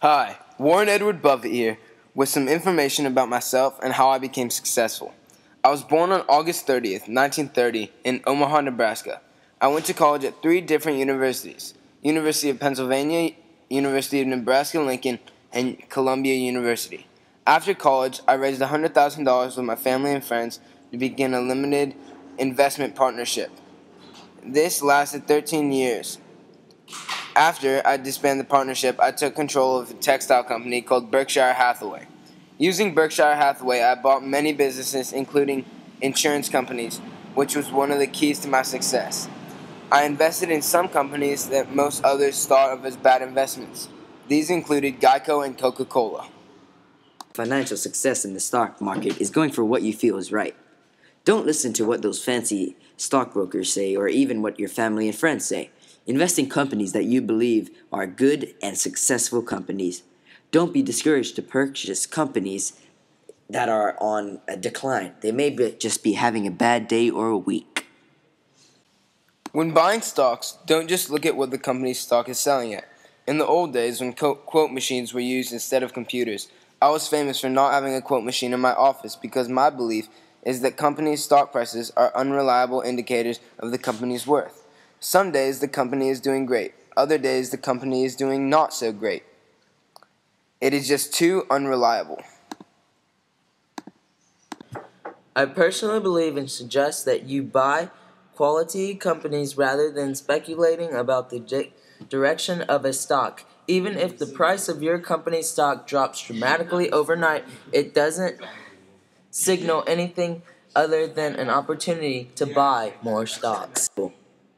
Hi, Warren Edward Buffett here with some information about myself and how I became successful. I was born on August 30th, 1930 in Omaha, Nebraska. I went to college at 3 different universities: University of Pennsylvania, University of Nebraska-Lincoln, and Columbia University. After college, I raised $100,000 with my family and friends to begin a limited investment partnership. This lasted 13 years. After I disbanded the partnership, I took control of a textile company called Berkshire Hathaway. Using Berkshire Hathaway, I bought many businesses, including insurance companies, which was one of the keys to my success. I invested in some companies that most others thought of as bad investments. These included Geico and Coca-Cola. Financial success in the stock market is going for what you feel is right. Don't listen to what those fancy stockbrokers say or even what your family and friends say. Invest in companies that you believe are good and successful companies. Don't be discouraged to purchase companies that are on a decline. They may just be having a bad day or a week. When buying stocks, don't just look at what the company's stock is selling at. In the old days, when quote machines were used instead of computers, I was famous for not having a quote machine in my office because my belief is that companies' stock prices are unreliable indicators of the company's worth. Some days the company is doing great. Other days the company is doing not so great. It is just too unreliable. I personally believe and suggest that you buy quality companies rather than speculating about the direction of a stock. Even if the price of your company's stock drops dramatically overnight, it doesn't signal anything other than an opportunity to buy more stocks.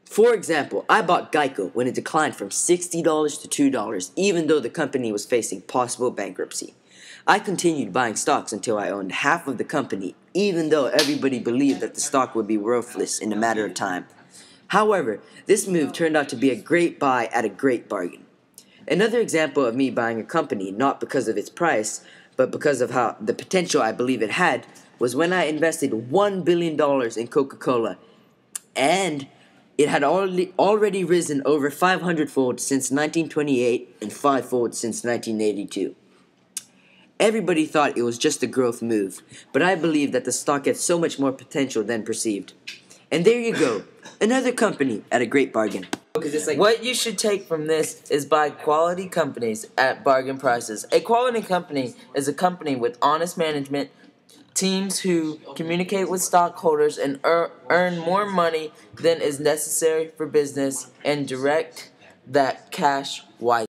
For example, I bought Geico when it declined from $60 to $2, even though the company was facing possible bankruptcy. I continued buying stocks until I owned half of the company, even though everybody believed that the stock would be worthless in a matter of time. However, this move turned out to be a great buy at a great bargain. Another example of me buying a company, not because of its price, but because of how the potential I believe it had, was when I invested $1 billion in Coca-Cola, and it had already risen over 500-fold since 1928 and 5-fold since 1982. Everybody thought it was just a growth move, but I believe that the stock had so much more potential than perceived. And there you go, another company at a great bargain. What you should take from this is buy quality companies at bargain prices. A quality company is a company with honest management, teams who communicate with stockholders and earn more money than is necessary for business, and direct that cash wisely.